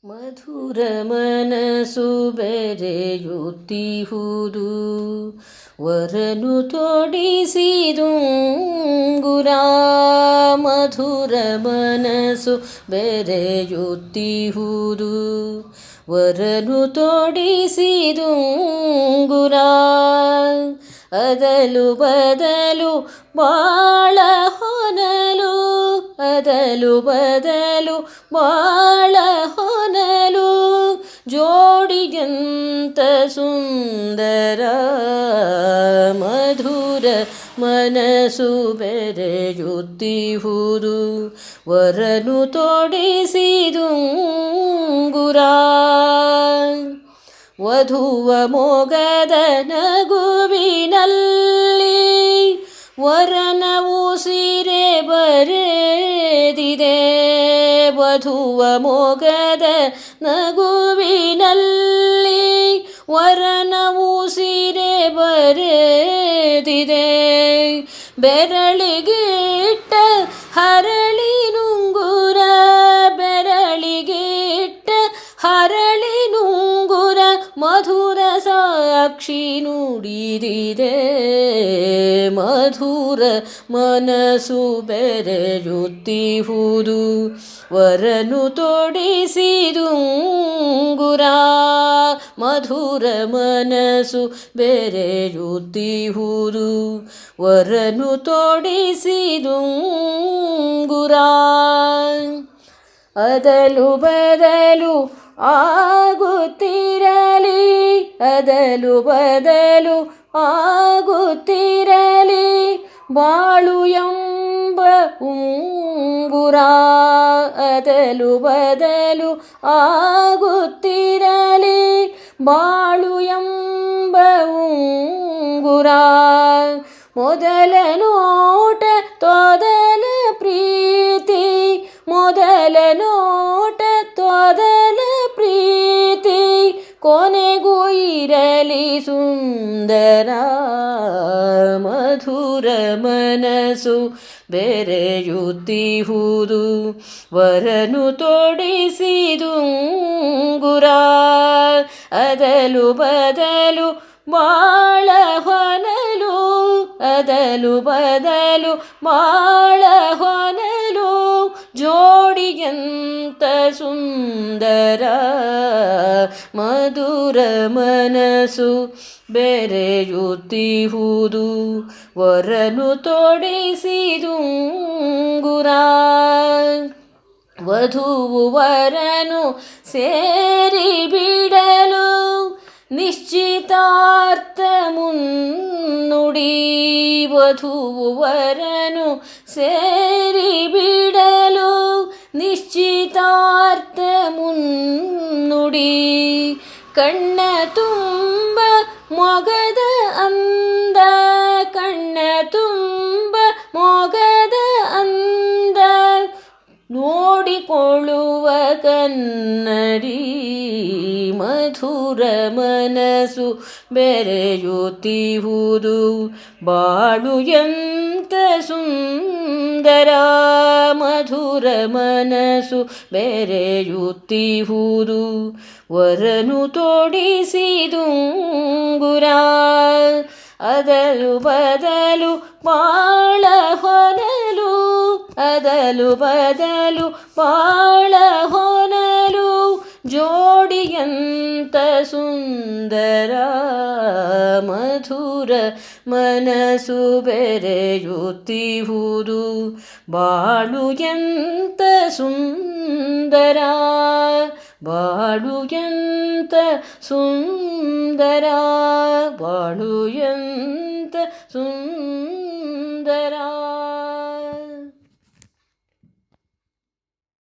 ಮಧುರ ಮನಸ್ಸು ಬೆರೆಯುತ್ತಿಹುದು ವರನು ತೊಡಿಸಿದುಂಗುರ. ಮಧುರ ಮನಸ್ಸು ಬೆರೆಯುತ್ತಿಹುದು ವರನು ತೊಡಿಸಿದುಂಗುರ. ಅದಲು ಬದಲು ಬಾಳ ಹೊನಲು, ಅದಲು ಬದಲು ಬಾಳ ಹೊನಲು, ಜೋಡಿಯಂತ ಸುಂದರ. ಮಧುರ ಮನಸ್ಸು ಬೆರೆಯುತ್ತಿಹುದು ವರನು ತೊಡಿಸಿದುಂಗುರ. ವಧುವ ಮೊಗದ ನಗುವಿನಲ್ಲಿ ವರನ ಉಸಿರೆ ಬರೆದಿದೆ. ವಧುವ ಮೊಗದ ನಗುವಿನಲ್ಲಿ ವರನ ಉಸಿರೆ ಬರೆದಿದೆ. ಬೆರಳಿಗಿಟ್ಟ ಹರಳಿನುಂಗುರ, ಬೆರಳಿಗಿಟ್ಟ ಹರಳಿನುಂಗುರ, ಮಧುರ ಸಾಕ್ಷಿ ನುಡಿದಿದೆ. ಮಧುರ ಮನಸ್ಸು ಬೆರೆಯುತ್ತಿಹುದು ವರನು ತೊಡಿಸಿದುಂಗುರ. ಮಧುರ ಮನಸ್ಸು ಬೆರೆಯುತ್ತಿಹುದು ವರನು ತೊಡಿಸಿದುಂಗುರ. ಅದಲು ಬದಲು ಆಗುತ್ತಿರಲಿ, ಅದಲು ಬದಲು ಆಗುತ್ತಿರಲಿ, ಬಾಳು ಎಂಬ ಉಂಗುರ. ಅದಲು ಬದಲು ಆಗುತ್ತಿರಲಿ, ಬಾಳು ಎಂಬ ಉಂಗುರ. ಮೊದಲ ನೋಟ ತೊದಲ ಪ್ರೀತಿ, ಮೊದಲ ನೋಟ ತೊದಲ ಪ್ರೀತಿ, ಕೊನೆಗೂ ಇರಲಿ ಸುಂದರ. ಮಧುರ ಮನಸ್ಸು ಬೆರೆಯುತ್ತಿಹುದು ವರನು ತೊಡಿಸಿದುಂಗುರ. ಅದಲು ಬದಲು ಬಾಳ ಹೊನಲು, ಅದಲು ಬದಲು ಬಾಳ ಹೊನಲು, ಜೋಡಿಯಂತ ಸುಂದರ. ಮಧುರ ಮನಸ್ಸು ಬೆರೆಯುತ್ತಿಹುದು ವರನು ತೊಡಿಸಿದುಂಗುರ. ವಧುವು ವರನು ಸೇರಿ ಬಿಡಲು ನಿಶ್ಚಿತಾರ್ಥ ಮುನ್ನುಡಿ. ವಧುವು ವರನು ಸೇರಿ ಬಿಡಲು ನಿಶ್ಚಿತಾರ್ಥ ಮುನ್ನುಡಿ. ಕಣ್ಣ ತುಂಬ ಮೊಗದ ಅಂದ, ಕಣ್ಣ ತುಂಬ ಮೊಗದ ಅಂದ, ನೋಡಿಕೊಳ್ಳುವ ಕನ್ನಡಿ. ಮಧುರ ಮನಸ್ಸು ಬೆರೆಯುತ್ತಿಹುದು ಬಾಳು ಎಂತ ಸುಂದರ. ಮಧುರ ಮನಸ್ಸು ಬೆರೆಯುತ್ತಿಹುದು ವರನು ತೊಡಿಸಿದುಂಗುರ. ಅದಲು ಬದಲು ಬಾಳ ಹೊನಲು, ಅದಲು ಬದಲು ಬಾಳ ಹೊನಲು, ಜೋಡಿಯಂತ ಸುಂದರ. ಮಧುರ ಮನಸ್ಸು ಬೆರೆಯುತ್ತಿಹುದು ಬಾಳು ಎಂತ ಸುಂದರ, ಬಾಳು ಎಂತ ಸುಂದರ, ಬಾಳು ಎಂತ ಸುಂದರ.